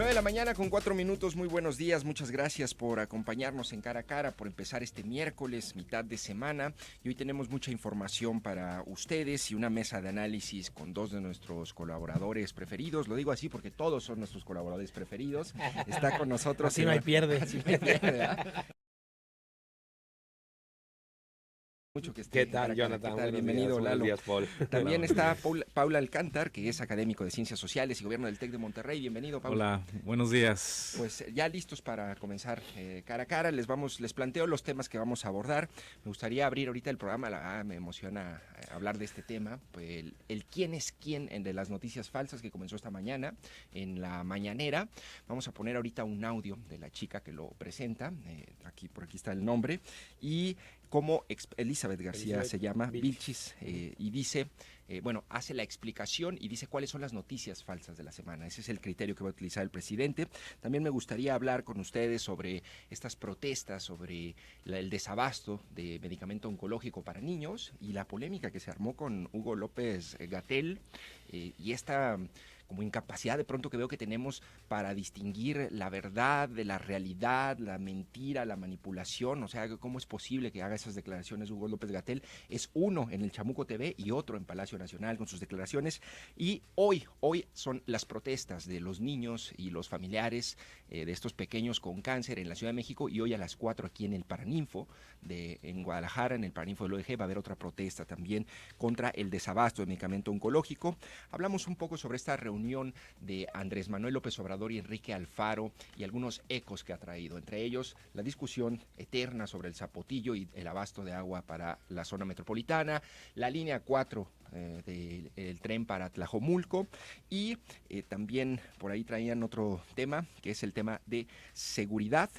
9 de la mañana con 4 minutos, muy buenos días, muchas gracias por acompañarnos en Cara a Cara, por empezar este miércoles, mitad de semana, y hoy tenemos mucha información para ustedes y una mesa de análisis con dos de nuestros colaboradores preferidos. Lo digo así porque todos son nuestros colaboradores preferidos. Está con nosotros... Así no hay pierde. Así no hay pierde, ¿verdad? Mucho que esté. ¿Qué tal, Jonathan? ¿Qué tal? Buenos Bienvenido, días, Lalo. buenos días, Paul. También está Paula Alcántar, que es académico de Ciencias Sociales y Gobierno del TEC de Monterrey. Bienvenido, Paula. Hola, buenos días. Pues ya listos para comenzar cara a cara. Les planteo los temas que vamos a abordar. Me gustaría abrir ahorita el programa. Me emociona hablar de este tema. Pues el quién es quién de las noticias falsas que comenzó esta mañana en la mañanera. Vamos a poner ahorita un audio de la chica que lo presenta. Por aquí está el nombre. Y como Elizabeth García se llama, Vilchis, y dice, hace la explicación y dice cuáles son las noticias falsas de la semana. Ese es el criterio que va a utilizar el presidente. También me gustaría hablar con ustedes sobre estas protestas, sobre el desabasto de medicamento oncológico para niños y la polémica que se armó con Hugo López-Gatell y esta como incapacidad de pronto que veo que tenemos para distinguir la verdad de la realidad, la mentira, la manipulación. O sea, ¿cómo es posible que haga esas declaraciones Hugo López-Gatell? Es uno en el Chamuco TV y otro en Palacio Nacional con sus declaraciones. Y hoy son las protestas de los niños y los familiares de estos pequeños con cáncer en la Ciudad de México, y hoy a las 4 aquí en el Paraninfo en Guadalajara, en el Paraninfo del OEG, va a haber otra protesta también contra el desabasto de medicamento oncológico. Hablamos un poco sobre esta reunión de Andrés Manuel López Obrador y Enrique Alfaro y algunos ecos que ha traído, entre ellos la discusión eterna sobre el Zapotillo y el abasto de agua para la zona metropolitana, la línea 4 del tren para Tlajomulco, y también por ahí traían otro tema que es el tema de seguridad.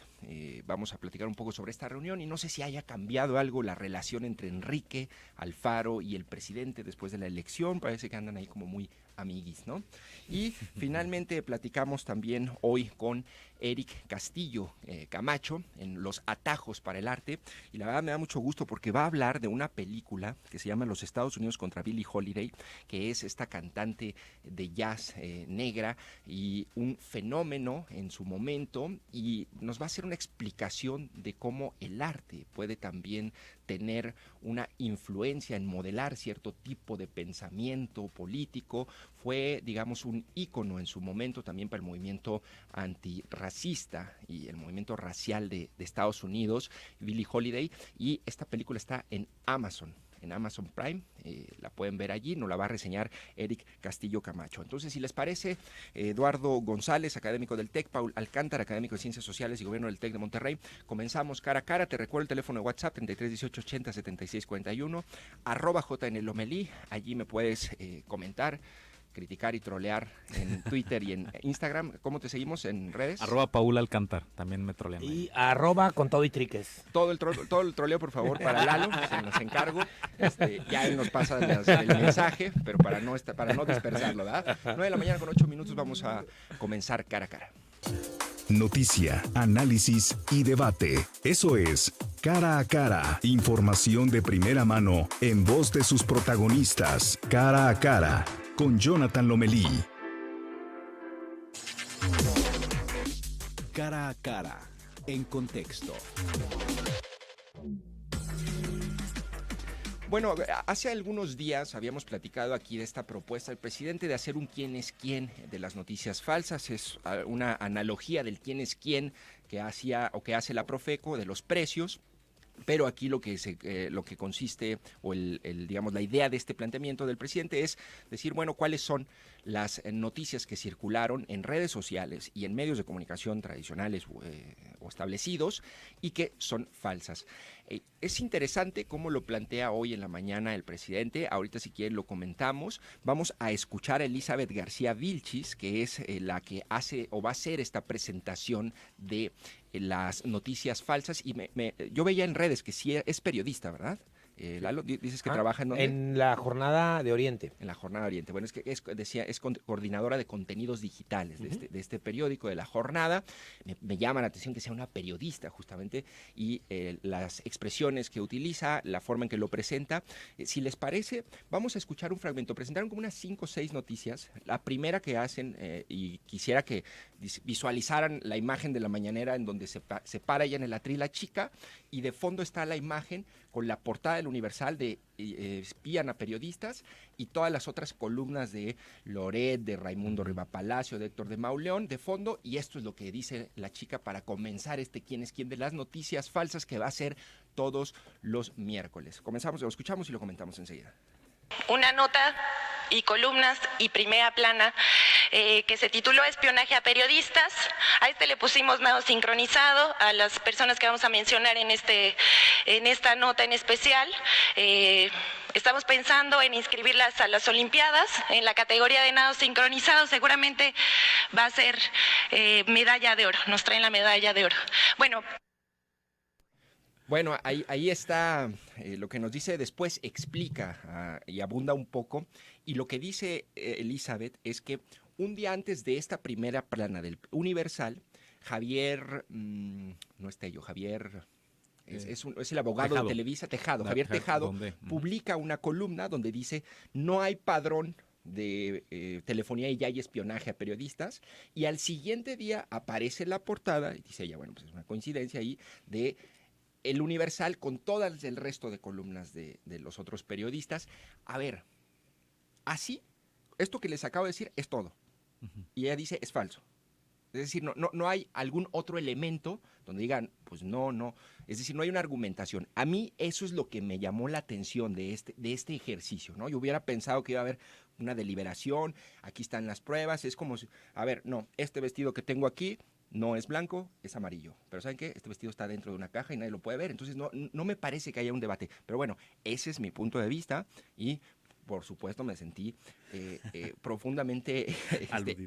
Vamos a platicar un poco sobre esta reunión y no sé si haya cambiado algo la relación entre Enrique Alfaro y el presidente después de la elección. Parece que andan ahí como muy amiguis, ¿no? Y finalmente platicamos también hoy con Eric Castillo Camacho en Los Atajos para el Arte, y la verdad me da mucho gusto porque va a hablar de una película que se llama Los Estados Unidos contra Billie Holiday, que es esta cantante de jazz negra y un fenómeno en su momento, y nos va a hacer una explicación de cómo el arte puede también tener una influencia en modelar cierto tipo de pensamiento político. Fue, digamos, un ícono en su momento también para el movimiento antirracista y el movimiento racial de Estados Unidos, Billie Holiday, y esta película está en Amazon Prime, la pueden ver allí, nos la va a reseñar Eric Castillo Camacho. Entonces, si les parece, Eduardo González, académico del TEC, Paul Alcántar, académico de Ciencias Sociales y Gobierno del TEC de Monterrey, comenzamos cara a cara. Te recuerdo el teléfono de WhatsApp, 3318807641, @JNLomelí, allí me puedes comentar, criticar y trolear en Twitter y en Instagram. ¿Cómo te seguimos en redes? @Paul Alcántar, también me trolean. Y @con todo y triques. Todo el troleo, por favor, para Lalo, se los encargo. Ya él nos pasa el mensaje, pero para no dispersarlo, ¿verdad? 9 de la mañana con 8 minutos, vamos a comenzar cara a cara. Noticia, análisis y debate. Eso es Cara a Cara. Información de primera mano en voz de sus protagonistas. Cara a Cara con Jonathan Lomelí. Cara a Cara, en contexto. Bueno, hace algunos días habíamos platicado aquí de esta propuesta del presidente de hacer un quién es quién de las noticias falsas. Es una analogía del quién es quién que hace la Profeco de los precios. Pero aquí lo que consiste, o digamos, la idea de este planteamiento del presidente es decir, bueno, cuáles son las noticias que circularon en redes sociales y en medios de comunicación tradicionales o establecidos y que son falsas. Es interesante cómo lo plantea hoy en la mañana el presidente. Ahorita, si quieren, lo comentamos. Vamos a escuchar a Elizabeth García Vilchis, que es la que hace o va a hacer esta presentación de las noticias falsas. Y yo veía en redes que sí es periodista, ¿verdad? Lalo, dices que trabaja en dónde? En la Jornada de Oriente. En la Jornada Oriente. Bueno, es que decía, es coordinadora de contenidos digitales de este periódico, de La Jornada. Me llama la atención que sea una periodista, justamente, y las expresiones que utiliza, la forma en que lo presenta. Si les parece, vamos a escuchar un fragmento. Presentaron como unas 5 o 6 noticias. La primera que hacen, y quisiera que visualizaran la imagen de la mañanera en donde se para ella en el atril la chica, y de fondo está la imagen con la portada del Universal de espían a periodistas y todas las otras columnas de Loret, de Raimundo Riva Palacio, de Héctor de Mauleón de fondo, y esto es lo que dice la chica para comenzar este quién es quién de las noticias falsas que va a ser todos los miércoles. Comenzamos, lo escuchamos y lo comentamos enseguida. Una nota y columnas y primera plana que se tituló Espionaje a periodistas. A este le pusimos nado sincronizado a las personas que vamos a mencionar en esta nota en especial. Estamos pensando en inscribirlas a las Olimpiadas en la categoría de nado sincronizado. Seguramente va a ser medalla de oro. Nos traen la medalla de oro. Bueno, ahí está lo que nos dice después, explica y abunda un poco. Y lo que dice Elizabeth es que un día antes de esta primera plana del Universal, Javier, no es Tello, Javier, es el abogado Tejado. de Televisa, Tejado, Javier Tejado, publica una columna donde dice no hay padrón de telefonía y ya hay espionaje a periodistas, y al siguiente día aparece la portada, y dice ella, bueno, pues es una coincidencia ahí, de El Universal con todas el resto de columnas de los otros periodistas. A ver, así, esto que les acabo de decir es todo. Y ella dice, es falso. Es decir, no hay algún otro elemento donde digan, pues no. Es decir, no hay una argumentación. A mí eso es lo que me llamó la atención de este ejercicio, ¿no? Yo hubiera pensado que iba a haber una deliberación, aquí están las pruebas, es como, a ver, no, este vestido que tengo aquí no es blanco, es amarillo. Pero ¿saben qué? Este vestido está dentro de una caja y nadie lo puede ver. Entonces no me parece que haya un debate. Pero bueno, ese es mi punto de vista y por supuesto me sentí profundamente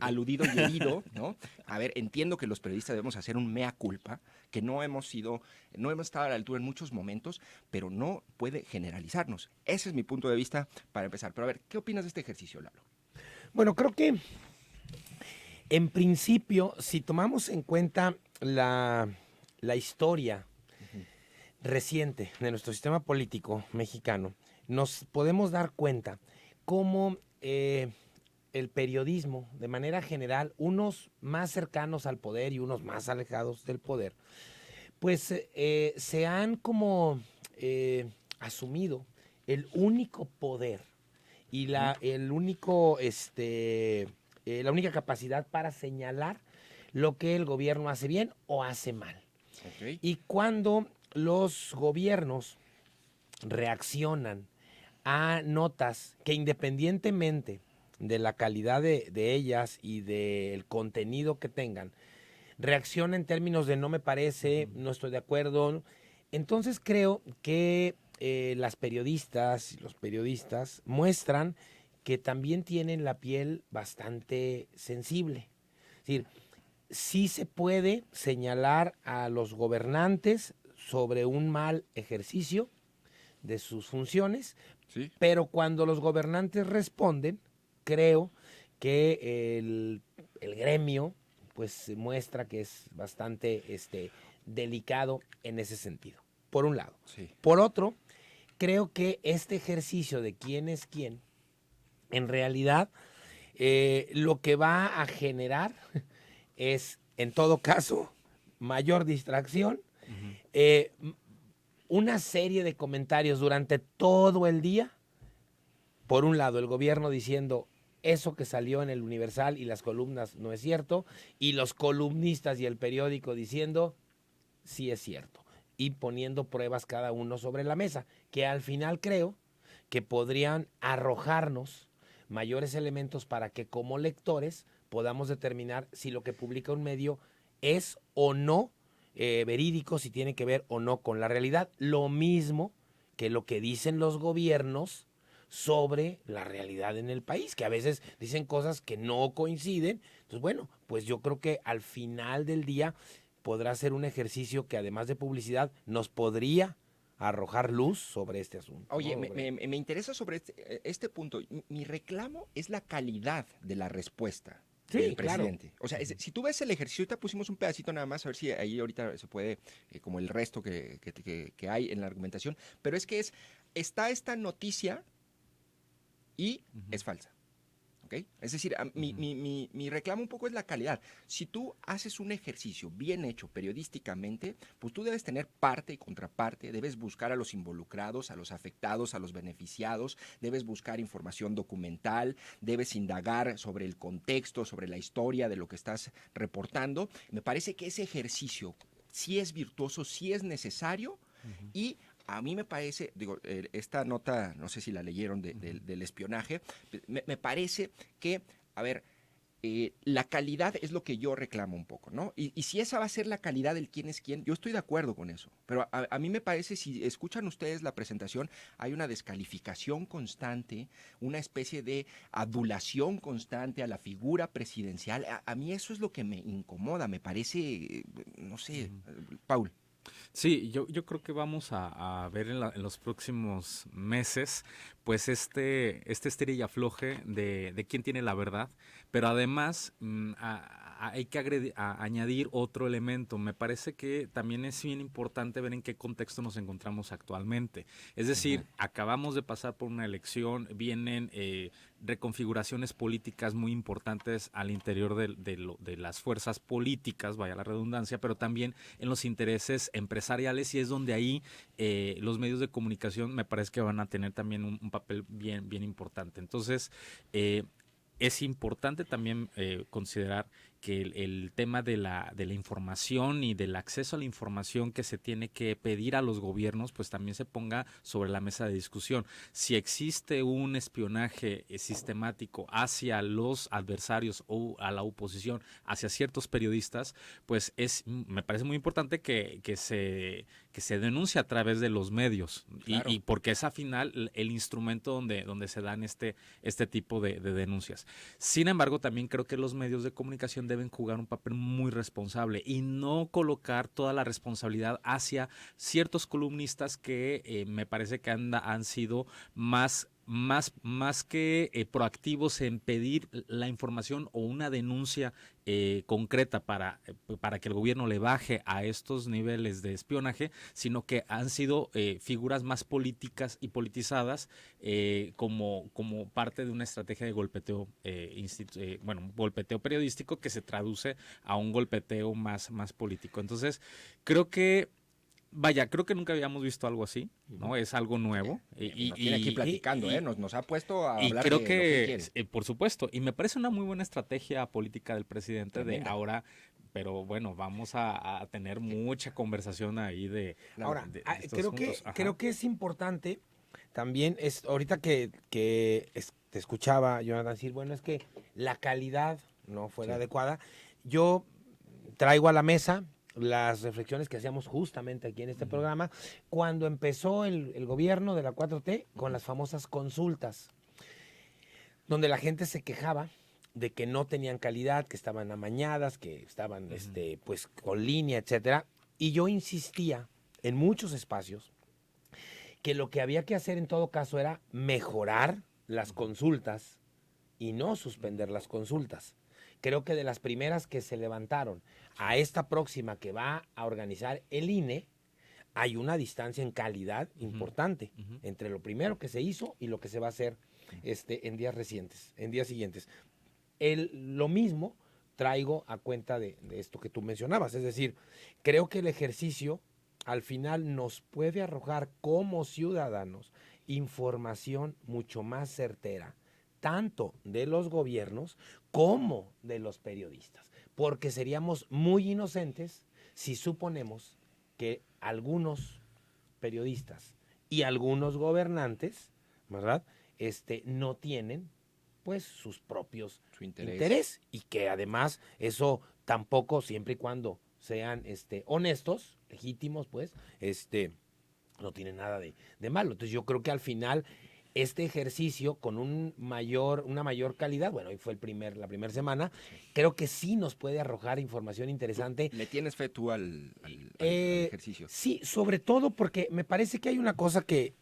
aludido y herido, ¿no? A ver, entiendo que los periodistas debemos hacer un mea culpa, que no hemos estado a la altura en muchos momentos, pero no puede generalizarnos. Ese es mi punto de vista para empezar. Pero a ver, ¿qué opinas de este ejercicio, Lalo? Bueno, creo que en principio, si tomamos en cuenta la historia reciente de nuestro sistema político mexicano, nos podemos dar cuenta cómo el periodismo, de manera general, unos más cercanos al poder y unos más alejados del poder, pues se han como asumido el único poder y la única capacidad para señalar lo que el gobierno hace bien o hace mal. Okay. Y cuando los gobiernos reaccionan a notas que, independientemente de la calidad de ellas y del contenido que tengan, reaccionan en términos de no me parece, no estoy de acuerdo, entonces creo que las periodistas y los periodistas muestran que también tienen la piel bastante sensible. Es decir, sí se puede señalar a los gobernantes sobre un mal ejercicio de sus funciones, ¿sí? Pero cuando los gobernantes responden, creo que el gremio pues muestra que es bastante delicado en ese sentido, por un lado. Sí. Por otro, creo que este ejercicio de quién es quién, en realidad, lo que va a generar es, en todo caso, mayor distracción, una serie de comentarios durante todo el día. Por un lado, el gobierno diciendo eso que salió en el Universal y las columnas no es cierto, y los columnistas y el periódico diciendo sí es cierto, y poniendo pruebas cada uno sobre la mesa, que al final creo que podrían arrojarnos mayores elementos para que como lectores podamos determinar si lo que publica un medio es o no verídico, si tiene que ver o no con la realidad. Lo mismo que lo que dicen los gobiernos sobre la realidad en el país, que a veces dicen cosas que no coinciden. Entonces, bueno, pues yo creo que al final del día podrá ser un ejercicio que, además de publicidad, nos podría arrojar luz sobre este asunto. Oye, ¿no? me interesa sobre este punto. Mi reclamo es la calidad de la respuesta Sí, del claro. presidente. O sea, si tú ves el ejercicio, ahorita pusimos un pedacito nada más, a ver si ahí ahorita se puede, como el resto que hay en la argumentación, pero es que está esta noticia y es falsa. ¿Ok? Es decir, mi reclamo un poco es la calidad. Si tú haces un ejercicio bien hecho periodísticamente, pues tú debes tener parte y contraparte, debes buscar a los involucrados, a los afectados, a los beneficiados, debes buscar información documental, debes indagar sobre el contexto, sobre la historia de lo que estás reportando. Me parece que ese ejercicio sí es virtuoso, sí es necesario y a mí me parece, digo, esta nota, no sé si la leyeron del espionaje, me parece que, a ver, la calidad es lo que yo reclamo un poco, ¿no? Y si esa va a ser la calidad del quién es quién, yo estoy de acuerdo con eso. Pero a mí me parece, si escuchan ustedes la presentación, hay una descalificación constante, una especie de adulación constante a la figura presidencial. A mí eso es lo que me incomoda, me parece, no sé, Paul. Sí, yo creo que vamos a ver en los próximos meses, pues este estira y afloje de quién tiene la verdad, pero además hay que añadir otro elemento. Me parece que también es bien importante ver en qué contexto nos encontramos actualmente. Es decir, acabamos de pasar por una elección, vienen reconfiguraciones políticas muy importantes al interior de las fuerzas políticas, vaya la redundancia, pero también en los intereses empresariales, y es donde ahí los medios de comunicación me parece que van a tener también un papel bien importante. Entonces, es importante también considerar que el tema de la información y del acceso a la información que se tiene que pedir a los gobiernos, pues también se ponga sobre la mesa de discusión. Si existe un espionaje sistemático hacia los adversarios o a la oposición, hacia ciertos periodistas, pues me parece muy importante que se denuncie a través de los medios, Claro. y porque es al final el instrumento donde se dan este tipo de denuncias. Sin embargo, también creo que los medios de comunicación deben jugar un papel muy responsable y no colocar toda la responsabilidad hacia ciertos columnistas que me parece que han sido más que proactivos en pedir la información o una denuncia concreta para que el gobierno le baje a estos niveles de espionaje, sino que han sido figuras más políticas y politizadas como parte de una estrategia de golpeteo, golpeteo periodístico que se traduce a un golpeteo más político. Entonces, creo que nunca habíamos visto algo así, ¿no? Es algo nuevo. Nos tiene aquí platicando, nos ha puesto a hablar creo de lo que quiere. por supuesto, y me parece una muy buena estrategia política del presidente Tremenda. de ahora, pero bueno, vamos a tener mucha conversación ahí de Ahora, de estos creo puntos. creo que es importante también, ahorita que te escuchaba, Jonathan, decir, bueno, es que la calidad no fue la adecuada. Yo traigo a la mesa las reflexiones que hacíamos justamente aquí en este programa, cuando empezó el gobierno de la 4T con las famosas consultas, donde la gente se quejaba de que no tenían calidad, que estaban amañadas, que estaban pues con línea, etcétera. Y yo insistía en muchos espacios que lo que había que hacer en todo caso era mejorar las consultas y no suspender las consultas. Creo que de las primeras que se levantaron a esta próxima que va a organizar el INE, hay una distancia en calidad importante entre lo primero que se hizo y lo que se va a hacer en días siguientes. Lo mismo traigo a cuenta de esto que tú mencionabas, es decir, creo que el ejercicio al final nos puede arrojar como ciudadanos información mucho más certera, tanto de los gobiernos como de los periodistas, porque seríamos muy inocentes si suponemos que algunos periodistas y algunos gobernantes, ¿verdad?, no tienen pues sus propios Su interés. interés, y que además eso tampoco, siempre y cuando sean honestos, legítimos, pues, no tiene nada de malo. Entonces yo creo que al final este ejercicio con una mayor calidad. Bueno, hoy fue la primera semana. Creo que sí nos puede arrojar información interesante. ¿Le tienes fe tú al ejercicio? Sí, sobre todo porque me parece que hay una cosa que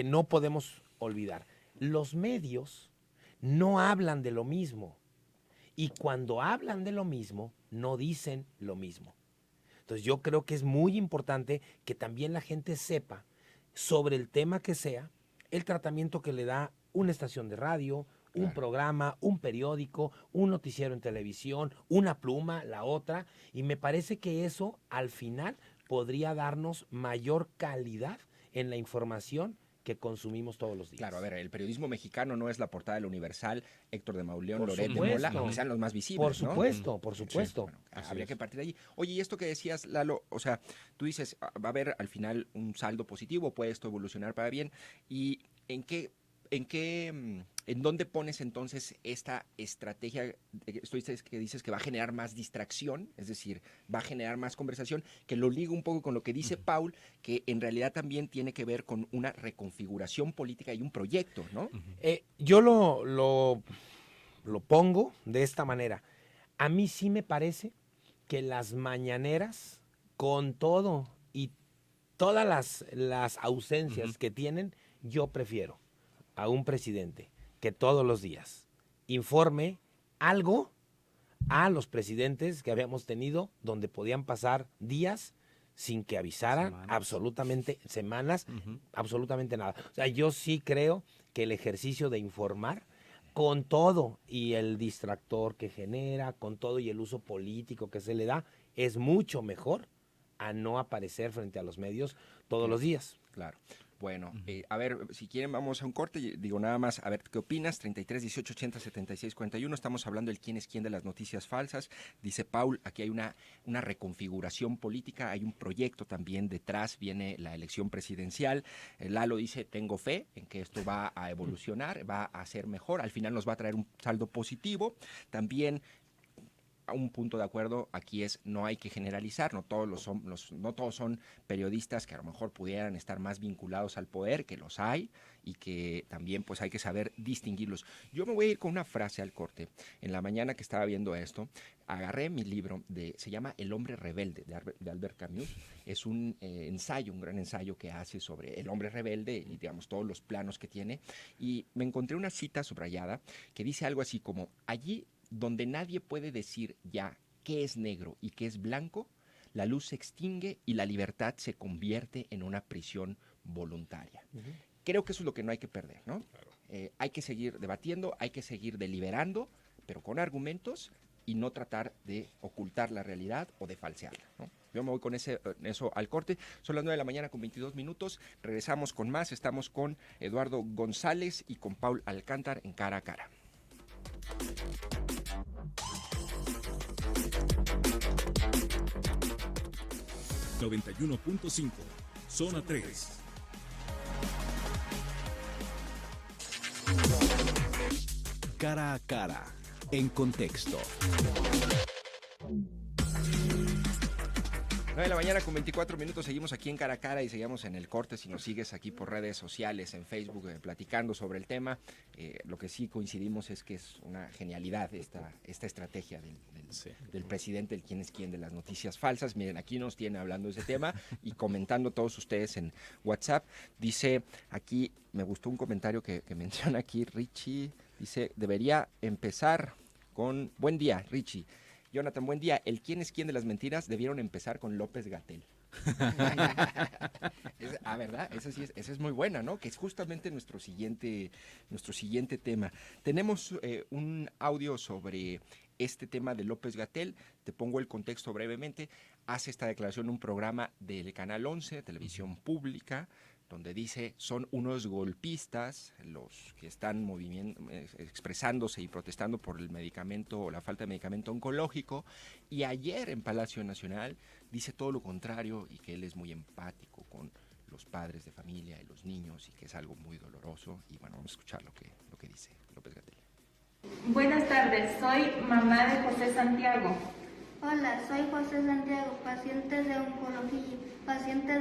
no podemos olvidar. Los medios no hablan de lo mismo. Y cuando hablan de lo mismo, no dicen lo mismo. Entonces yo creo que es muy importante que también la gente sepa sobre el tema que sea, el tratamiento que le da una estación de radio, un programa, un periódico, un noticiero en televisión, una pluma, la otra, y me parece que eso al final podría darnos mayor calidad en la información que consumimos todos los días. Claro, a ver, el periodismo mexicano no es la portada del Universal, Héctor de Mauleón, Por Loret de supuesto. Mola, aunque sean los más visibles, Por supuesto, por supuesto. Bueno, habría que partir de allí. Oye, y esto que decías, Lalo, o sea, tú dices, va a haber al final un saldo positivo, puede esto evolucionar para bien, y ¿en dónde pones entonces esta estrategia? Esto que dices que va a generar más distracción, es decir, va a generar más conversación, que lo liga un poco con lo que dice Paul, que en realidad también tiene que ver con una reconfiguración política y un proyecto, ¿no? Yo lo pongo de esta manera. A mí sí me parece que las mañaneras, con todo y todas las ausencias que tienen, yo prefiero a un presidente que todos los días informe algo a los presidentes que habíamos tenido, donde podían pasar días sin que avisaran semanas, absolutamente nada. O sea, yo sí creo que el ejercicio de informar, con todo y el distractor que genera, con todo y el uso político que se le da, es mucho mejor a no aparecer frente a los medios todos los días. Claro. Bueno, a ver, si quieren vamos a un corte, digo nada más, a ver, ¿qué opinas? 33, 18, 80, 76, 41, estamos hablando del quién es quién de las noticias falsas. Dice Paul, aquí hay una reconfiguración política, hay un proyecto también detrás, viene la elección presidencial. Lalo dice, tengo fe en que esto va a evolucionar, va a ser mejor, al final nos va a traer un saldo positivo. También un punto de acuerdo aquí es no hay que generalizar, no todos son periodistas que a lo mejor pudieran estar más vinculados al poder, que los hay y que también pues hay que saber distinguirlos. Yo me voy a ir con una frase al corte. En la mañana que estaba viendo esto, agarré mi libro, se llama El hombre rebelde, de Albert Camus. Es un ensayo, un gran ensayo que hace sobre el hombre rebelde y digamos todos los planos que tiene, y me encontré una cita subrayada que dice algo así como: allí donde nadie puede decir ya qué es negro y qué es blanco, la luz se extingue y la libertad se convierte en una prisión voluntaria. Creo que eso es lo que no hay que perder, ¿no? Claro. Hay que seguir debatiendo, hay que seguir deliberando, pero con argumentos y no tratar de ocultar la realidad o de falsearla, ¿no? Yo me voy con eso al corte. Son las 9 de la mañana con 22 minutos. Regresamos con más. Estamos con Eduardo González y con Paul Alcántar en Cara a Cara. ...91.5... Zona 3. Cara a cara, en contexto. 9 de la mañana con 24 minutos, seguimos aquí en Cara a Cara y seguimos en el corte. Si nos sigues aquí por redes sociales, en Facebook, platicando sobre el tema, lo que sí coincidimos es que es una genialidad esta estrategia del presidente, el quién es quién de las noticias falsas. Miren, aquí nos tiene hablando de ese tema y comentando todos ustedes en WhatsApp. Dice aquí, me gustó un comentario que menciona aquí Richie, dice, debería empezar con, buen día Richie. Jonathan, buen día. El quién es quién de las mentiras debieron empezar con López-Gatell. ¿Verdad? Esa es muy buena, ¿no? Que es justamente nuestro siguiente tema. Tenemos un audio sobre este tema de López-Gatell. Te pongo el contexto brevemente. Hace esta declaración en un programa del Canal 11, televisión pública, donde dice, son unos golpistas los que están expresándose y protestando por el medicamento o la falta de medicamento oncológico, y ayer en Palacio Nacional dice todo lo contrario y que él es muy empático con los padres de familia y los niños y que es algo muy doloroso. Y bueno, vamos a escuchar lo que dice López-Gatell. Buenas tardes, soy mamá de José Santiago. Hola, soy José Santiago, paciente de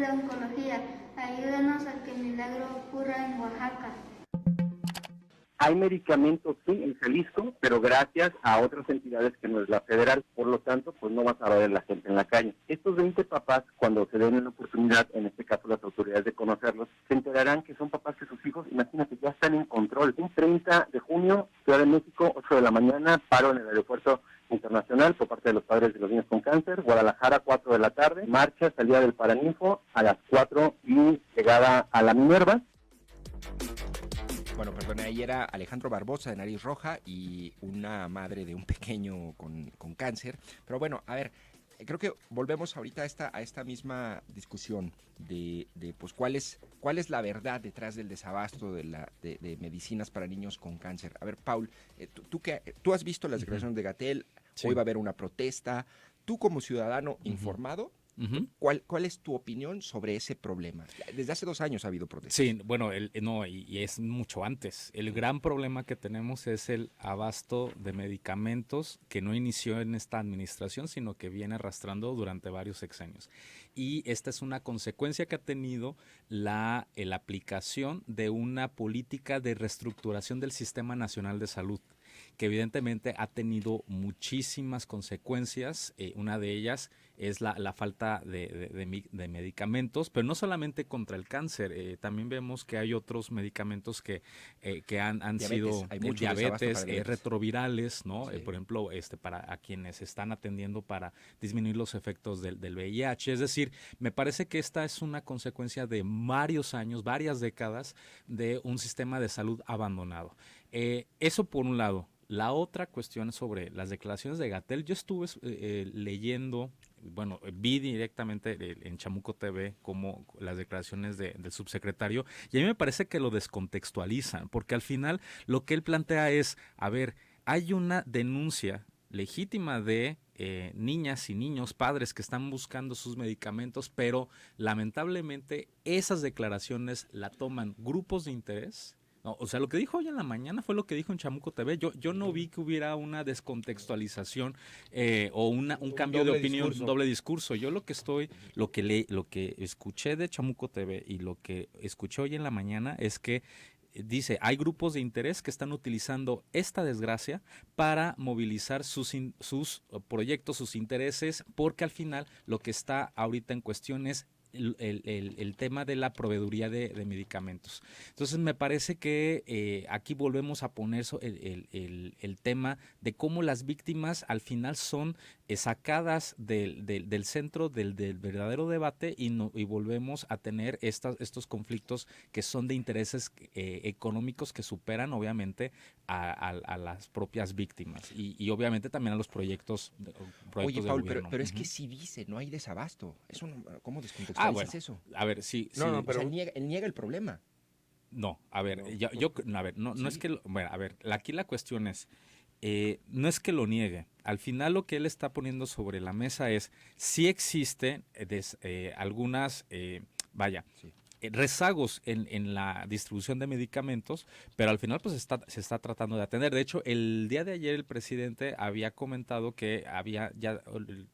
oncología. Ayúdenos a que el milagro ocurra en Oaxaca. Hay medicamentos, sí, en Jalisco, pero gracias a otras entidades que no es la federal. Por lo tanto, pues no vas a ver a la gente en la calle. Estos 20 papás, cuando se den la oportunidad, en este caso las autoridades de conocerlos, se enterarán que son papás que sus hijos, imagínate, ya están en control. Un 30 de junio, Ciudad de México, 8 de la mañana, paro en el aeropuerto internacional por parte de los padres de los niños con cáncer. Guadalajara, 4 de la tarde, marcha, salida del Paraninfo a las 4 y llegada a la Minerva. Bueno, perdón, ahí era Alejandro Barbosa de Nariz Roja y una madre de un pequeño con cáncer. Pero bueno, a ver, creo que volvemos ahorita a esta misma discusión de pues cuál es la verdad detrás del desabasto de medicinas para niños con cáncer. A ver, Paul, tú has visto las declaraciones de Gatell, Sí. hoy va a haber una protesta. Tú como ciudadano informado, ¿cuál es tu opinión sobre ese problema? Desde hace 2 años ha habido protestas. Sí, bueno, no, y es mucho antes. El gran problema que tenemos es el abasto de medicamentos que no inició en esta administración, sino que viene arrastrando durante varios sexenios. Y esta es una consecuencia que ha tenido la aplicación de una política de reestructuración del Sistema Nacional de Salud, que evidentemente ha tenido muchísimas consecuencias. Una de ellas es la falta de medicamentos, pero no solamente contra el cáncer. También vemos que hay otros medicamentos que han sido hay mucho diabetes, desabasto para diabetes. retrovirales, ¿no? Sí. Por ejemplo, para a quienes están atendiendo para disminuir los efectos del VIH. Es decir, me parece que esta es una consecuencia de varios años, varias décadas de un sistema de salud abandonado. Eso por un lado. La otra cuestión sobre las declaraciones de Gatell, yo estuve leyendo, bueno, vi directamente en Chamuco TV como las declaraciones del subsecretario, y a mí me parece que lo descontextualizan, porque al final lo que él plantea es, a ver, hay una denuncia legítima de niñas y niños, padres que están buscando sus medicamentos, pero lamentablemente esas declaraciones la toman grupos de interés. No, o sea, lo que dijo hoy en la mañana fue lo que dijo en Chamuco TV. Yo no vi que hubiera una descontextualización o un cambio de opinión, un doble discurso. Yo lo que escuché de Chamuco TV y lo que escuché hoy en la mañana es que dice, hay grupos de interés que están utilizando esta desgracia para movilizar sus proyectos, sus intereses, porque al final lo que está ahorita en cuestión es el tema de la proveeduría de medicamentos. Entonces me parece que aquí volvemos a poner el tema de cómo las víctimas al final son sacadas del centro del verdadero debate y volvemos a tener estos conflictos que son de intereses económicos que superan obviamente a las propias víctimas y obviamente también a los proyectos Oye, de Paul, gobierno. pero es que sí dice, no hay desabasto. Eso ¿cómo descontextualizas bueno, eso? A ver, sí. No, pero él niega el problema. No, a ver, no es que, bueno, a ver, aquí la cuestión es, no es que lo niegue. Al final lo que él está poniendo sobre la mesa es, sí existen algunas, rezagos en la distribución de medicamentos, pero al final pues se está tratando de atender. De hecho, el día de ayer el presidente había comentado que había ya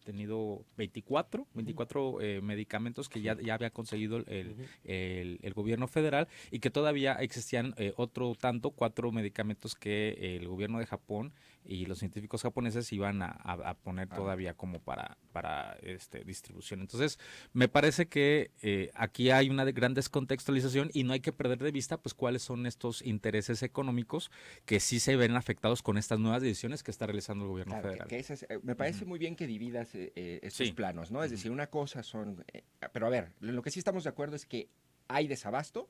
tenido 24 medicamentos que ya había conseguido el gobierno federal y que todavía existían 4 medicamentos que el gobierno de Japón y los científicos japoneses iban a poner todavía como para distribución. Entonces, me parece que aquí hay una gran descontextualización y no hay que perder de vista pues cuáles son estos intereses económicos que sí se ven afectados con estas nuevas decisiones que está realizando el gobierno federal. Me parece muy bien que dividas estos planos, ¿no? Es decir, una cosa son... pero a ver, lo que sí estamos de acuerdo es que hay desabasto.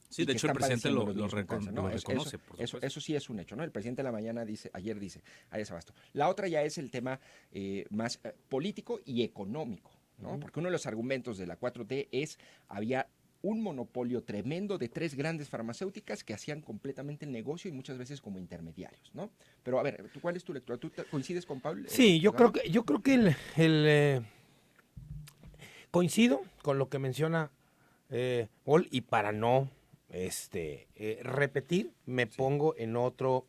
Sí, de hecho el presidente lo reconoce. Eso sí es un hecho, ¿no? El presidente de la mañana ayer dice, hay desabasto. La otra ya es el tema más político y económico, ¿no? Porque uno de los argumentos de la 4T había un monopolio tremendo de 3 grandes farmacéuticas que hacían completamente el negocio y muchas veces como intermediarios, ¿no? Pero a ver, ¿cuál es tu lectura? ¿Tú coincides con Pablo? Sí, yo creo que coincido con lo que menciona Paul, y para no repetir, me pongo en otro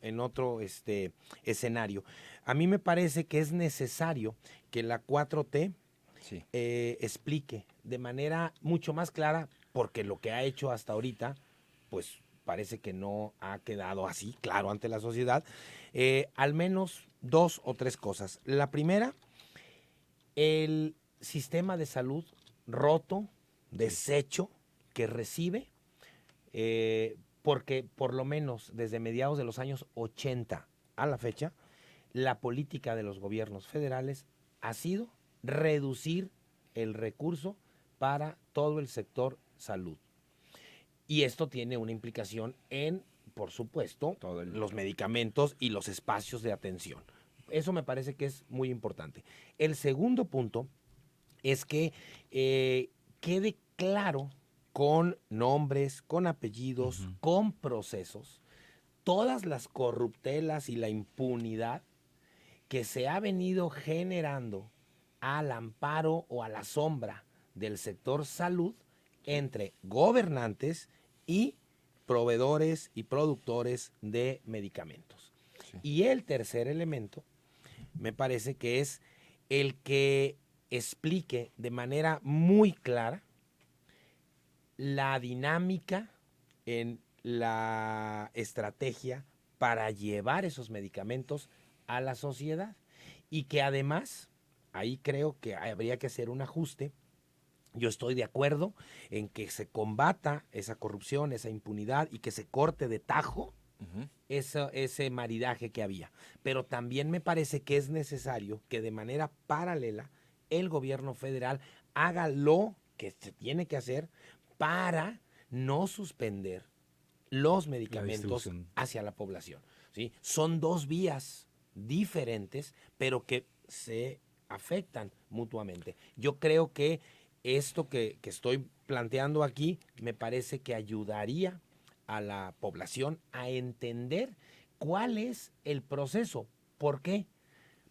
escenario. A mí me parece que es necesario que la 4T explique de manera mucho más clara, porque lo que ha hecho hasta ahorita, pues parece que no ha quedado así, claro, ante la sociedad. Al menos 2 o 3 cosas. La primera, el sistema de salud roto, deshecho, que recibe, porque por lo menos desde mediados de los años 80 a la fecha, la política de los gobiernos federales ha sido reducir el recurso para todo el sector salud. Y esto tiene una implicación en, por supuesto, los medicamentos y los espacios de atención. Eso me parece que es muy importante. El segundo punto es que quede claro con nombres, con apellidos, con procesos, todas las corruptelas y la impunidad que se ha venido generando al amparo o a la sombra del sector salud entre gobernantes y proveedores y productores de medicamentos. Sí. Y el tercer elemento me parece que es el que explique de manera muy clara la dinámica en la estrategia para llevar esos medicamentos a la sociedad y que además, ahí creo que habría que hacer un ajuste. Yo estoy de acuerdo en que se combata esa corrupción, esa impunidad y que se corte de tajo ese maridaje que había. Pero también me parece que es necesario que de manera paralela el gobierno federal haga lo que se tiene que hacer para no suspender los medicamentos hacia la población, ¿sí? Son 2 vías diferentes, pero que se afectan mutuamente. Yo creo que esto que estoy planteando aquí me parece que ayudaría a la población a entender cuál es el proceso. ¿Por qué?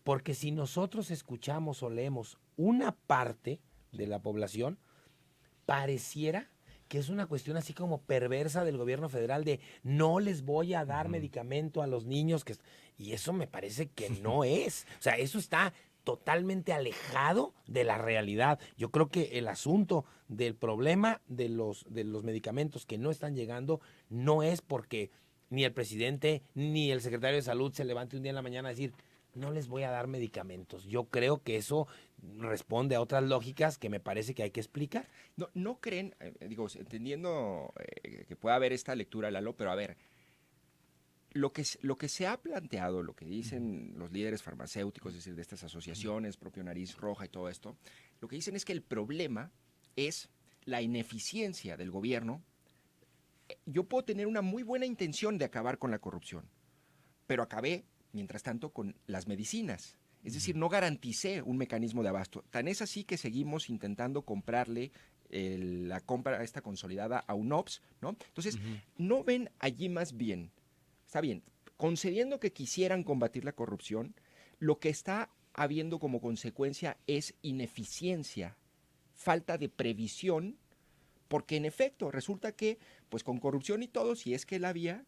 Porque si nosotros escuchamos o leemos una parte de la población, pareciera que es una cuestión así como perversa del gobierno federal de no les voy a dar medicamento a los niños. Y eso me parece que no es. O sea, eso está totalmente alejado de la realidad. Yo creo que el asunto del problema de los medicamentos que no están llegando no es porque ni el presidente ni el secretario de Salud se levante un día en la mañana a decir no les voy a dar medicamentos. Yo creo que eso responde a otras lógicas que me parece que hay que explicar. No creen, digo, entendiendo que pueda haber esta lectura, Lalo, pero a ver, lo que se ha planteado, lo que dicen los líderes farmacéuticos, es decir, de estas asociaciones, propio Nariz Roja y todo esto, lo que dicen es que el problema es la ineficiencia del gobierno. Yo puedo tener una muy buena intención de acabar con la corrupción, pero acabé, mientras tanto, con las medicinas. Es decir, no garanticé un mecanismo de abasto. Tan es así que seguimos intentando comprarle la compra esta consolidada a UNOPS, ¿no? Entonces, ¿no ven allí más bien? Está bien, concediendo que quisieran combatir la corrupción, lo que está habiendo como consecuencia es ineficiencia, falta de previsión, porque en efecto resulta que, pues con corrupción y todo, si es que la había,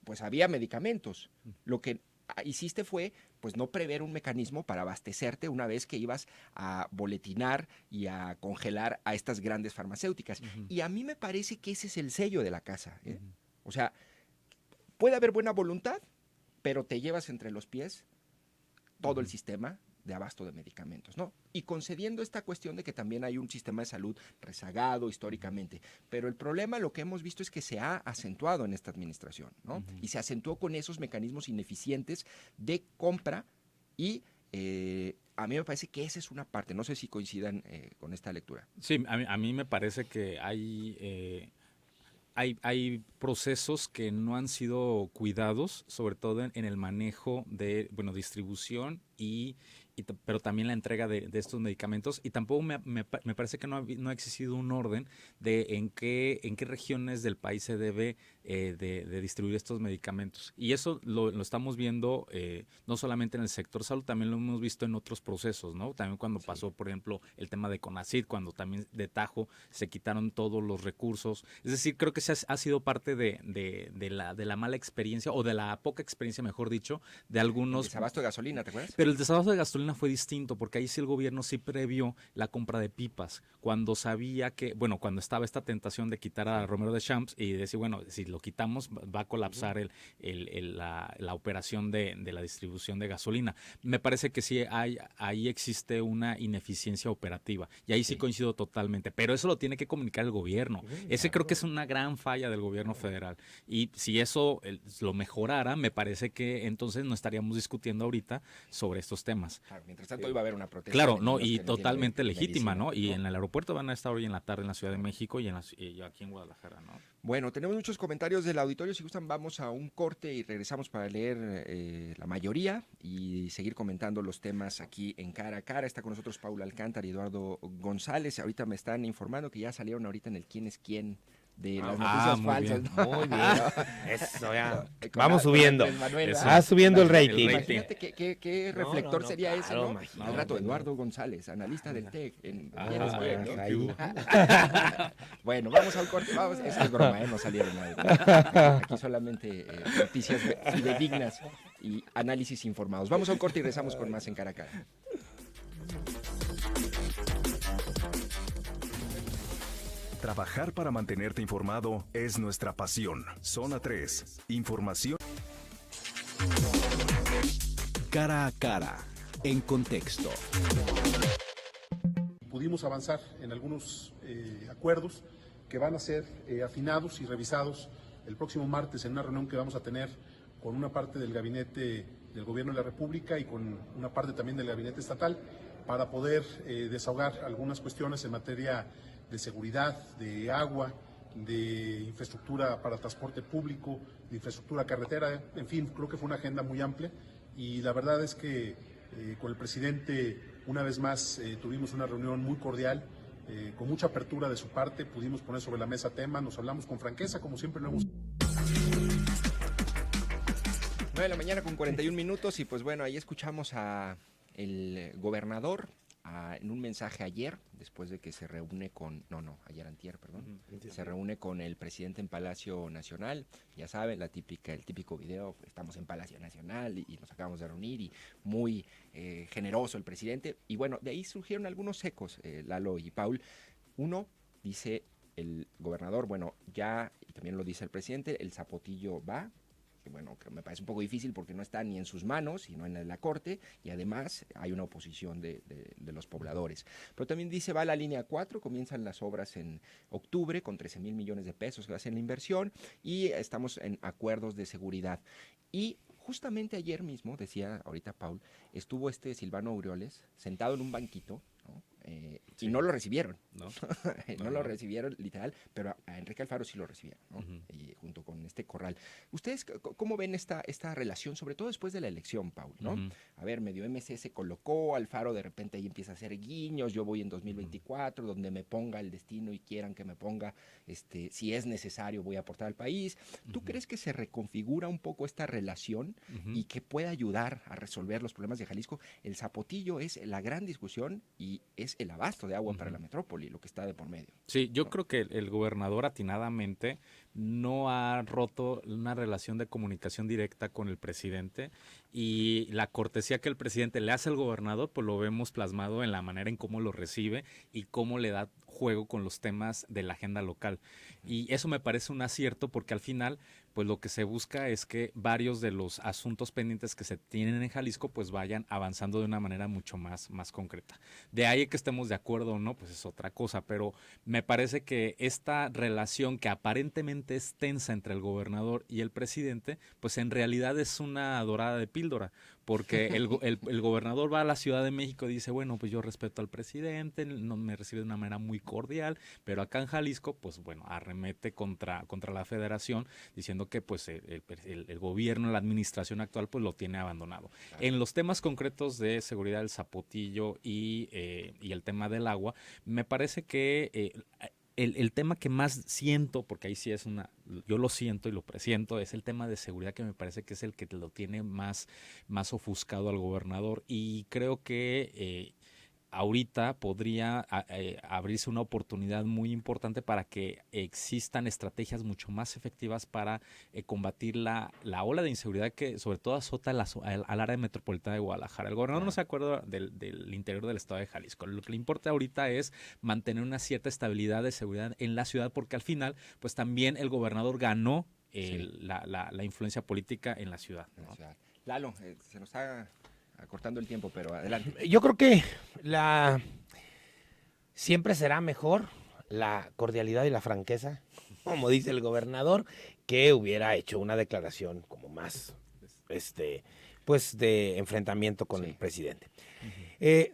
pues había medicamentos. Lo que hiciste fue, pues no prever un mecanismo para abastecerte una vez que ibas a boletinar y a congelar a estas grandes farmacéuticas. Y a mí me parece que ese es el sello de la casa, ¿eh? O sea, puede haber buena voluntad, pero te llevas entre los pies todo el sistema de abasto de medicamentos, ¿no? Y concediendo esta cuestión de que también hay un sistema de salud rezagado históricamente. Pero el problema, lo que hemos visto es que se ha acentuado en esta administración, ¿no? Y se acentuó con esos mecanismos ineficientes de compra y a mí me parece que esa es una parte. No sé si coincidan con esta lectura. Sí, a mí me parece que hay procesos que no han sido cuidados, sobre todo en el manejo de, distribución pero también la entrega de estos medicamentos. Y tampoco me parece que no ha existido un orden de en qué regiones del país se debe de distribuir estos medicamentos. Y eso lo estamos viendo no solamente en el sector salud, también lo hemos visto en otros procesos, ¿no? También cuando pasó, por ejemplo, el tema de CONACYT, cuando también de tajo se quitaron todos los recursos. Es decir, creo que ha sido parte de la mala experiencia, o de la poca experiencia, mejor dicho, de algunos... El desabasto de gasolina, ¿te acuerdas? Pero el desabasto de gasolina Gasolina fue distinto, porque ahí sí el gobierno sí previó la compra de pipas, cuando sabía que, bueno, cuando estaba esta tentación de quitar a Romero de Champs y decir, bueno, si lo quitamos va a colapsar la operación de la distribución de gasolina. Me parece que sí ahí existe una ineficiencia operativa, y ahí sí coincido totalmente, pero eso lo tiene que comunicar el gobierno. Ese creo que es una gran falla del gobierno federal, y si eso lo mejorara, me parece que entonces no estaríamos discutiendo ahorita sobre estos temas. Claro, mientras tanto iba a haber una protesta. Claro, no, y totalmente legítima, ¿no? Y en el aeropuerto van a estar hoy en la tarde en la Ciudad de México y aquí en Guadalajara, ¿no? Bueno, tenemos muchos comentarios del auditorio. Si gustan, vamos a un corte y regresamos para leer la mayoría y seguir comentando los temas aquí en Cara a Cara. Está con nosotros Paula Alcántara y Eduardo González. Ahorita me están informando que ya salieron ahorita en el quién es quién de las noticias falsas. Bien. Muy bien. Eso ya. Con Vamos subiendo. Manuel, Va subiendo el rating. Imagínate qué reflector sería ese, ¿no? claro, Al rato, Eduardo González, analista del TEC. ¿Quién es bueno, quién, no? ahí. Bueno, vamos a un corte. Vamos. Eso es broma, no salieron nadie. Aquí solamente noticias fidedignas y análisis informados. Vamos a un corte y regresamos con más en Cara a Cara. Trabajar para mantenerte informado es nuestra pasión. Zona 3. Información. Cara a cara, en contexto. Pudimos avanzar en algunos acuerdos que van a ser afinados y revisados el próximo martes en una reunión que vamos a tener con una parte del gabinete del Gobierno de la República y con una parte también del gabinete estatal para poder desahogar algunas cuestiones en materia de seguridad, de agua, de infraestructura para transporte público, de infraestructura carretera, en fin, creo que fue una agenda muy amplia y la verdad es que con el presidente una vez más tuvimos una reunión muy cordial, con mucha apertura de su parte, pudimos poner sobre la mesa temas, nos hablamos con franqueza, como siempre lo hemos... 9 de la mañana con 41 minutos y pues bueno, ahí escuchamos a el gobernador en un mensaje ayer, después de que se reúne ayer antier, perdón, se reúne con el presidente en Palacio Nacional, ya saben, el típico video, estamos en Palacio Nacional y nos acabamos de reunir y muy generoso el presidente, y bueno, de ahí surgieron algunos ecos, Lalo y Paul. Uno, dice el gobernador, bueno, ya, y también lo dice el presidente, el zapotillo va, bueno, que me parece un poco difícil porque no está ni en sus manos, sino en la Corte, y además hay una oposición de los pobladores. Pero también dice, va la línea 4, comienzan las obras en octubre con 13,000 millones de pesos que va a ser la inversión, y estamos en acuerdos de seguridad. Y justamente ayer mismo, decía ahorita Paul, estuvo Silvano Aureoles sentado en un banquito, ¿no? Y no lo recibieron, ¿no? No lo recibieron literal, pero a Enrique Alfaro sí lo recibieron, ¿no? Y junto con Corral. ¿Ustedes cómo ven esta relación, sobre todo después de la elección, Paul, ¿no? A ver, medio MC se colocó, Alfaro de repente ahí empieza a hacer guiños, yo voy en 2024, donde me ponga el destino y quieran que me ponga, si es necesario voy a aportar al país. ¿Tú crees que se reconfigura un poco esta relación y que puede ayudar a resolver los problemas de Jalisco? El zapotillo es la gran discusión y es el abasto de agua para la metrópoli, lo que está de por medio. Sí, yo creo que el gobernador atinadamente no ha roto una relación de comunicación directa con el presidente, y la cortesía que el presidente le hace al gobernador, pues lo vemos plasmado en la manera en cómo lo recibe y cómo le da juego con los temas de la agenda local. Y eso me parece un acierto, porque al final, pues lo que se busca es que varios de los asuntos pendientes que se tienen en Jalisco pues vayan avanzando de una manera mucho más concreta. De ahí que estemos de acuerdo o no, pues es otra cosa, pero me parece que esta relación que aparentemente es tensa entre el gobernador y el presidente, pues en realidad es una dorada de píldora, porque el gobernador va a la Ciudad de México y dice, bueno, pues yo respeto al presidente, no me recibe de una manera muy cordial, pero acá en Jalisco, pues bueno, arremete contra la federación, diciendo que pues el gobierno, la administración actual, pues lo tiene abandonado. Claro. En los temas concretos de seguridad del zapotillo y el tema del agua, me parece que el tema que más siento, porque ahí sí es yo lo siento y lo presiento, es el tema de seguridad, que me parece que es el que lo tiene más ofuscado al gobernador, y creo que ahorita podría abrirse una oportunidad muy importante para que existan estrategias mucho más efectivas para combatir la ola de inseguridad que sobre todo azota al área metropolitana de Guadalajara. El gobernador no se acuerda del interior del estado de Jalisco. Lo que le importa ahorita es mantener una cierta estabilidad de seguridad en la ciudad, porque al final, pues también el gobernador ganó la influencia política en la ciudad, ¿no? Lalo, se nos está acortando el tiempo, pero adelante. Yo creo que siempre será mejor la cordialidad y la franqueza, como dice el gobernador, que hubiera hecho una declaración como más, pues de enfrentamiento con el presidente.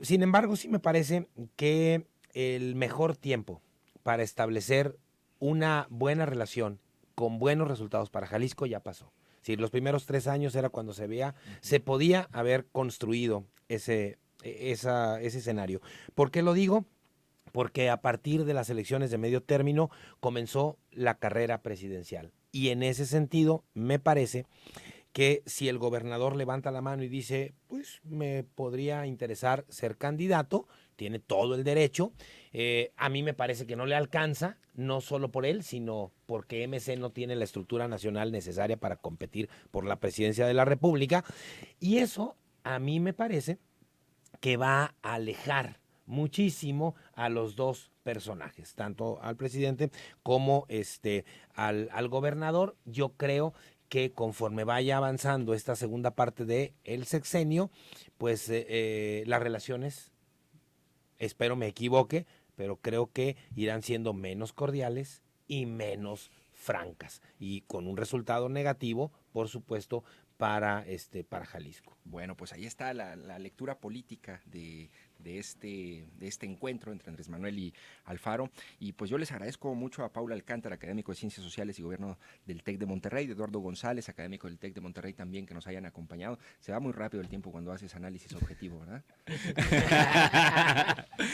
Sin embargo, sí me parece que el mejor tiempo para establecer una buena relación con buenos resultados para Jalisco ya pasó. Sí, los primeros 3 años era cuando se podía haber construido ese escenario. ¿Por qué lo digo? Porque a partir de las elecciones de medio término comenzó la carrera presidencial. Y en ese sentido, me parece que si el gobernador levanta la mano y dice, pues me podría interesar ser candidato, tiene todo el derecho. A mí me parece que no le alcanza, no solo por él, sino porque MC no tiene la estructura nacional necesaria para competir por la presidencia de la República. Y eso a mí me parece que va a alejar muchísimo a los dos personajes, tanto al presidente como al gobernador. Yo creo que conforme vaya avanzando esta segunda parte del sexenio, pues las relaciones, espero me equivoque, pero creo que irán siendo menos cordiales y menos francas, y con un resultado negativo, por supuesto, para Jalisco. Bueno, pues ahí está la lectura política de este encuentro entre Andrés Manuel y Alfaro, y pues yo les agradezco mucho a Paula Alcántara, académico de Ciencias Sociales y Gobierno del TEC de Monterrey, de Eduardo González, académico del TEC de Monterrey también, que nos hayan acompañado. Se va muy rápido el tiempo cuando haces análisis objetivo, ¿verdad?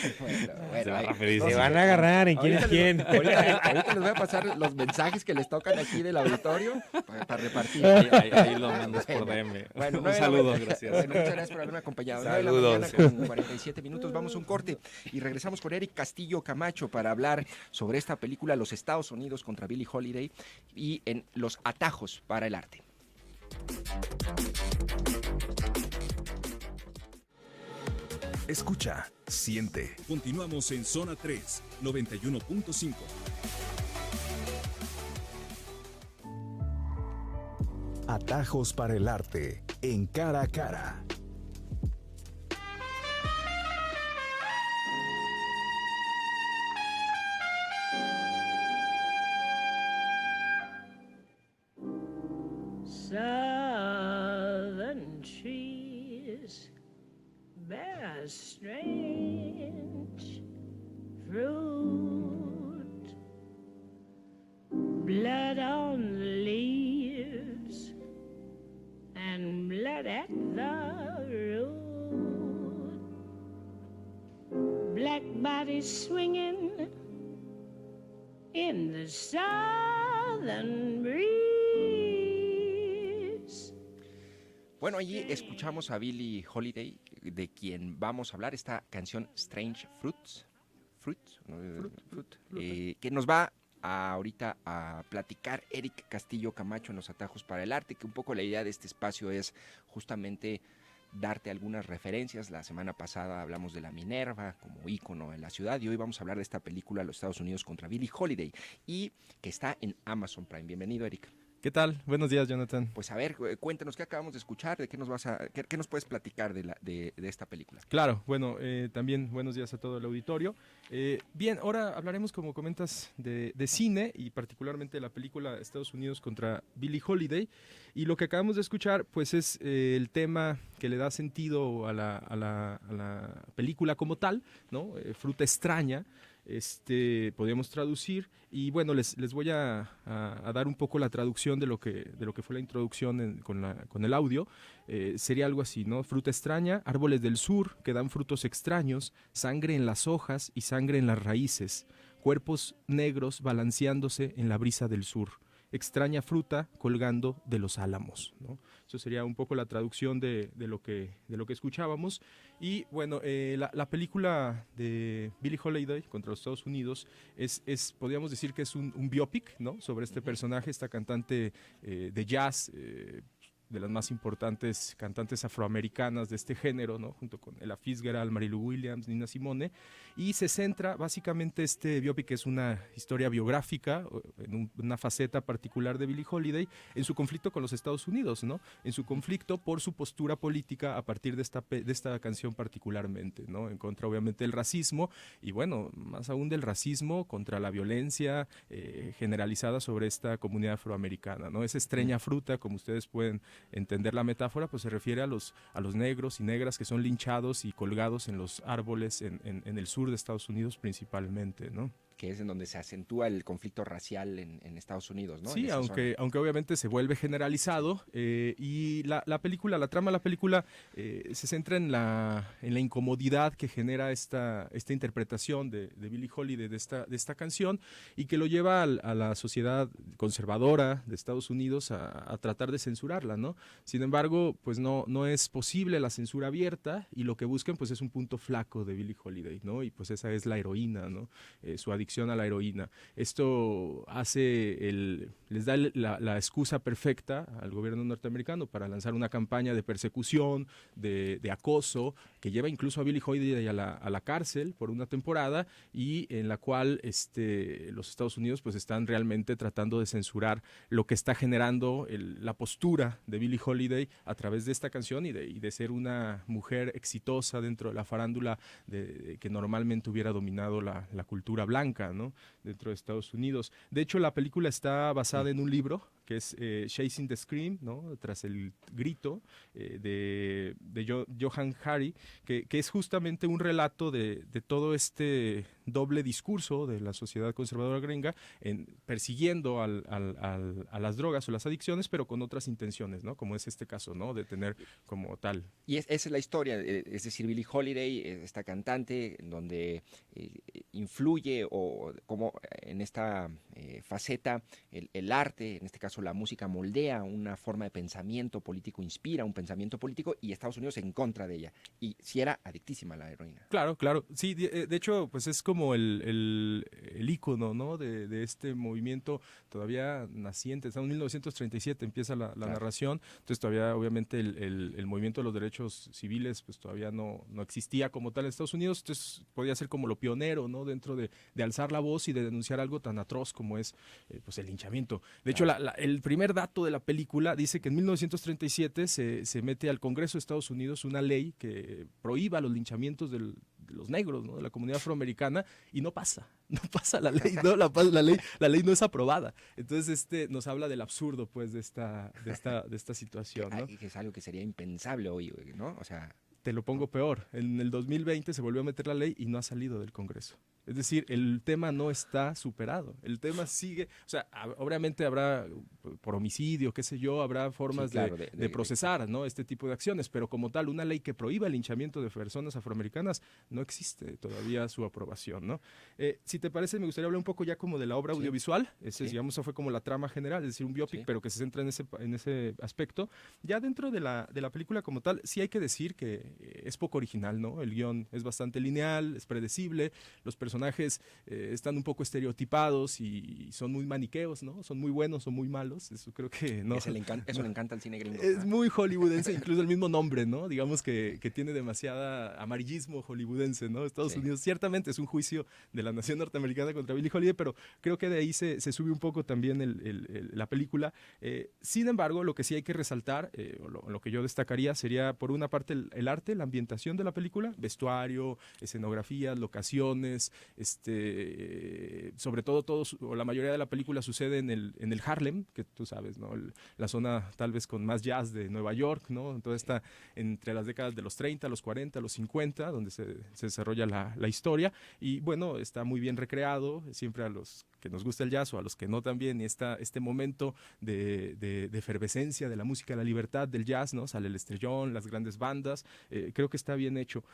Se van a agarrar en quién es quién. Ahorita les voy a pasar los mensajes que les tocan aquí del auditorio para repartir. Ahí lo mandas por DM. Bueno, un saludo, gracias. Bueno, muchas gracias por haberme acompañado. Saludos. Con 47 minutos, vamos a un corte y regresamos con Eric Castillo Camacho para hablar sobre esta película Los Estados Unidos contra Billie Holiday y en los atajos para el arte. Escucha, siente. Continuamos en Zona 3, 91.5. Atajos para el arte en Cara a Cara. Southern trees bear strange fruit, blood on the leaves and blood at the root, black bodies swinging in the southern breeze. Bueno, allí escuchamos a Billie Holiday, de quien vamos a hablar, esta canción Strange Fruit, que nos va ahorita a platicar Eric Castillo Camacho en los atajos para el arte, que un poco la idea de este espacio es justamente darte algunas referencias. La semana pasada hablamos de la Minerva como ícono en la ciudad y hoy vamos a hablar de esta película Los Estados Unidos contra Billie Holiday y que está en Amazon Prime. Bienvenido, Eric. ¿Qué tal? Buenos días, Jonathan. Pues a ver, cuéntanos qué acabamos de escuchar, de qué nos qué nos puedes platicar de esta película. Claro, bueno, también buenos días a todo el auditorio. Bien, ahora hablaremos, como comentas, de cine y particularmente de la película Estados Unidos contra Billie Holiday. Y lo que acabamos de escuchar, pues es el tema que le da sentido a la película como tal, ¿no? Fruta extraña. Podríamos traducir y bueno, les voy a dar un poco la traducción de lo que fue la introducción con el audio. Sería algo así, ¿no? Fruta extraña, árboles del sur que dan frutos extraños, sangre en las hojas y sangre en las raíces, cuerpos negros balanceándose en la brisa del sur. extraña fruta colgando de los álamos, ¿no? Eso sería un poco la traducción de lo que escuchábamos. Y bueno, la película de Billie Holiday contra los Estados Unidos podríamos decir que es un biopic, ¿no? Sobre este personaje, esta cantante de jazz, de las más importantes cantantes afroamericanas de este género, ¿no? Junto con Ella Fitzgerald, Mary Lou Williams, Nina Simone, y se centra básicamente este biopic, que es una historia biográfica, en una faceta particular de Billie Holiday, en su conflicto con los Estados Unidos, ¿no? En su conflicto por su postura política a partir de esta canción particularmente, ¿no? En contra, obviamente, del racismo, y bueno, más aún del racismo contra la violencia generalizada sobre esta comunidad afroamericana, ¿no? Esa extraña fruta, como ustedes pueden entender la metáfora, pues se refiere a los negros y negras que son linchados y colgados en los árboles en el sur de Estados Unidos principalmente, ¿no? Que es en donde se acentúa el conflicto racial en Estados Unidos, ¿no? Sí, aunque obviamente se vuelve generalizado, y la trama de la película se centra en la incomodidad que genera esta interpretación de Billie Holiday de esta canción, y que lo lleva a la sociedad conservadora de Estados Unidos a tratar de censurarla, ¿no? Sin embargo, pues no es posible la censura abierta, y lo que buscan pues es un punto flaco de Billie Holiday, ¿no? Y pues esa es la heroína, ¿no? Su adicción a la heroína. Esto les da la excusa perfecta al gobierno norteamericano para lanzar una campaña de persecución, de acoso, que lleva incluso a Billie Holiday a la cárcel por una temporada, y en la cual los Estados Unidos pues están realmente tratando de censurar lo que está generando la postura de Billie Holiday a través de esta canción, y de ser una mujer exitosa dentro de la farándula que normalmente hubiera dominado la cultura blanca, ¿no? Dentro de Estados Unidos. De hecho, la película está basada en un libro que es Chasing the Scream, ¿no? Tras el grito, de Johann Hari, que es justamente un relato de todo este doble discurso de la sociedad conservadora gringa, persiguiendo a las drogas o las adicciones, pero con otras intenciones, ¿no? Como es este caso, ¿no? De tener como tal. Y esa es la historia, es decir, Billie Holiday, esta cantante, en donde influye, o como en esta faceta, el arte, en este caso la música, moldea una forma de pensamiento político, inspira un pensamiento político, y Estados Unidos en contra de ella. Y sí era adictísima la heroína. Claro. Sí, de hecho, pues es como el ícono, ¿no? de este movimiento todavía naciente. En 1937 empieza la narración, entonces todavía obviamente el movimiento de los derechos civiles pues todavía no existía como tal en Estados Unidos, entonces podía ser como lo pionero, ¿no? Dentro de alzar la voz y de denunciar algo tan atroz como es pues el linchamiento. De hecho, el primer dato de la película dice que en 1937 se mete al Congreso de Estados Unidos una ley que prohíba los linchamientos de los negros, ¿no? De la comunidad afroamericana, y no pasa la ley, ¿no? La ley no es aprobada. Entonces nos habla del absurdo pues de esta situación, ¿no? Que es algo que sería impensable hoy, ¿no? O sea, te lo pongo peor, en el 2020 se volvió a meter la ley y no ha salido del Congreso. Es decir, el tema no está superado, el tema sigue, o sea, obviamente habrá, por homicidio, qué sé yo, habrá formas de procesar, ¿no? Este tipo de acciones, pero como tal, una ley que prohíba el linchamiento de personas afroamericanas, no existe todavía su aprobación, ¿no? Si te parece, me gustaría hablar un poco ya como de la obra audiovisual. Digamos, eso fue como la trama general, es decir, un biopic, pero que se centra en ese aspecto. Ya dentro de la película como tal, sí hay que decir que es poco original, ¿no? El guión es bastante lineal, es predecible, los personajes están un poco estereotipados y son muy maniqueos, ¿no? Son muy buenos o muy malos, eso creo que no. Eso le encanta al cine gringo. Es muy hollywoodense, incluso el mismo nombre, ¿no? Digamos que tiene demasiada amarillismo hollywoodense, ¿no? Estados Unidos ciertamente es un juicio de la nación norteamericana contra Billie Holiday, pero creo que de ahí se sube un poco también la película. Sin embargo, lo que sí hay que resaltar, lo que yo destacaría sería, por una parte, el arte, la ambientación de la película, vestuario, escenografías, locaciones, sobre todo o la mayoría de la película sucede en el Harlem, que tú sabes, ¿no? La zona tal vez con más jazz de Nueva York, ¿no? Entonces está entre las décadas de los 30, los 40, los 50, donde se desarrolla la historia, y bueno, está muy bien recreado, siempre a los que nos gusta el jazz o a los que no también, y este momento de efervescencia de la música de la libertad del jazz, ¿no? Sale el estrellón, las grandes bandas, creo que está bien hecho.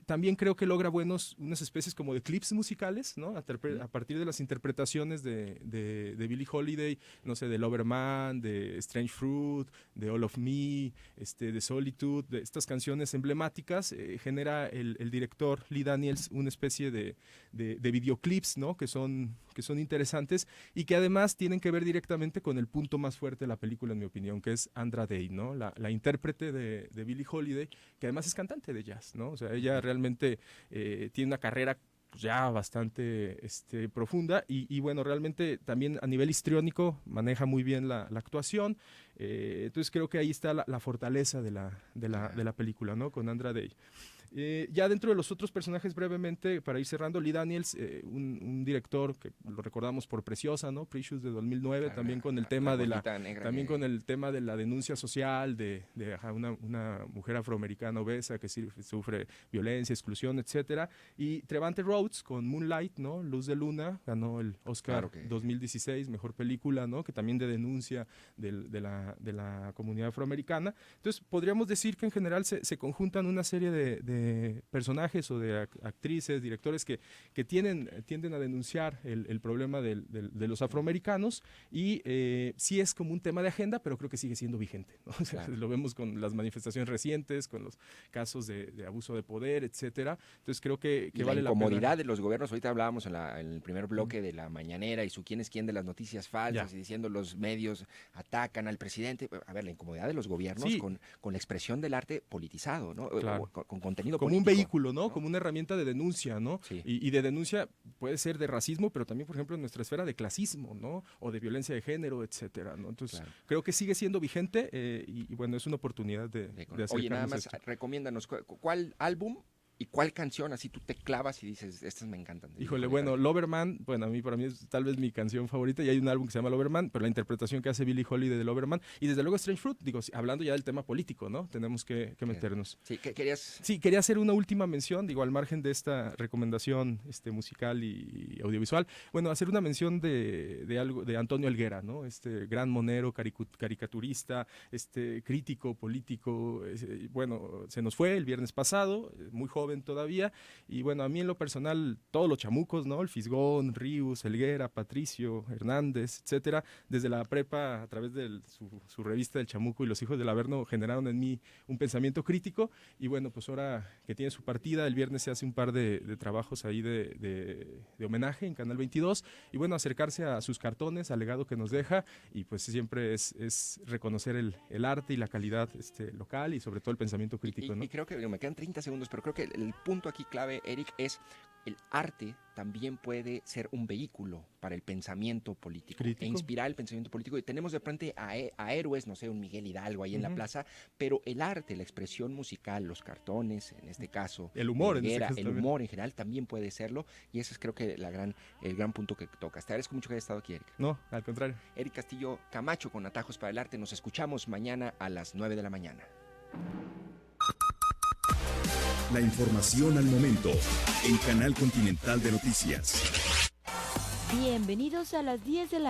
También creo que logra unas especies como de clips musicales, ¿no? A partir de las interpretaciones de Billie Holiday, no sé, de Loverman, de Strange Fruit, de All of Me, de Solitude, de estas canciones emblemáticas, genera el director Lee Daniels una especie de videoclips, ¿no? que son interesantes y que además tienen que ver directamente con el punto más fuerte de la película, en mi opinión, que es Andra Day, ¿no? La intérprete de Billie Holiday, que además es cantante de jazz, ¿no? O sea, ella realmente tiene una carrera ya bastante profunda y bueno, realmente también a nivel histriónico maneja muy bien la actuación. Entonces creo que ahí está la fortaleza de la película, ¿no? Con Andra Day. Ya dentro de los otros personajes, brevemente, para ir cerrando, Lee Daniels, un director que lo recordamos por Preciosa, ¿no? Precious de 2009, claro, también con el tema con el tema de la denuncia social de una mujer afroamericana obesa que sufre violencia, exclusión, etcétera. Y Trevante Rhodes con Moonlight, ¿no? Luz de Luna, ganó el Oscar 2016, mejor película, ¿no? Que también de denuncia de la comunidad afroamericana. Entonces, podríamos decir que en general se conjuntan una serie de personajes o de actrices, directores que tienden a denunciar el problema de los afroamericanos y sí es como un tema de agenda, pero creo que sigue siendo vigente, ¿no? O sea, lo vemos con las manifestaciones recientes, con los casos de abuso de poder, etcétera. Entonces creo que vale la pena. La incomodidad de los gobiernos, ahorita hablábamos en el primer bloque de la mañanera y su quién es quién de las noticias falsas y diciendo los medios atacan al presidente. A ver, la incomodidad de los gobiernos con la expresión del arte politizado, ¿no? Claro. Con contenido como político, un vehículo, ¿no? Como una herramienta de denuncia, ¿no? Sí. Y de denuncia puede ser de racismo, pero también, por ejemplo, en nuestra esfera de clasismo, ¿no? O de violencia de género, etcétera, ¿no? Entonces, creo que sigue siendo vigente y bueno, es una oportunidad de acercarnos. Oye, nada más, recomiéndanos, ¿cuál álbum y cuál canción así tú te clavas y dices, estas me encantan? Híjole, bueno, Loverman, bueno, para mí es tal vez mi canción favorita y hay un álbum que se llama Loverman, pero la interpretación que hace Billie Holiday de Loverman y desde luego Strange Fruit, digo, hablando ya del tema político, ¿no? Tenemos que meternos. Sí, ¿querías? Sí, quería hacer una última mención, digo, al margen de esta recomendación musical y audiovisual, bueno, hacer una mención de algo de Antonio Helguera, ¿no? Gran monero, caricaturista, crítico, político, bueno, se nos fue el viernes pasado, muy joven todavía, y bueno, a mí en lo personal, todos los chamucos, ¿no? El Fisgón, Ríos, Helguera, Patricio, Hernández, etcétera, desde la prepa, a través de su revista El Chamuco y Los Hijos del Averno, generaron en mí un pensamiento crítico, y bueno, pues ahora que tiene su partida, el viernes se hace un par de trabajos ahí de homenaje en Canal 22, y bueno, acercarse a sus cartones, al legado que nos deja, y pues siempre es reconocer el arte y la calidad local, y sobre todo el pensamiento crítico, ¿no? Y creo que, me quedan 30 segundos, pero creo que el punto aquí clave, Eric, es el arte también puede ser un vehículo para el pensamiento político, e inspirar el pensamiento político. Y tenemos de frente a héroes, no sé, un Miguel Hidalgo ahí en la plaza, pero el arte, la expresión musical, los cartones, en este caso, el humor, el humor en general también puede serlo, y ese es creo que el gran punto que tocas. Te agradezco mucho que hayas estado aquí, Eric. No, al contrario. Eric Castillo Camacho con Atajos para el Arte. Nos escuchamos mañana a las 9 de la mañana. La información al momento en Canal Continental de Noticias. Bienvenidos a las 10 de la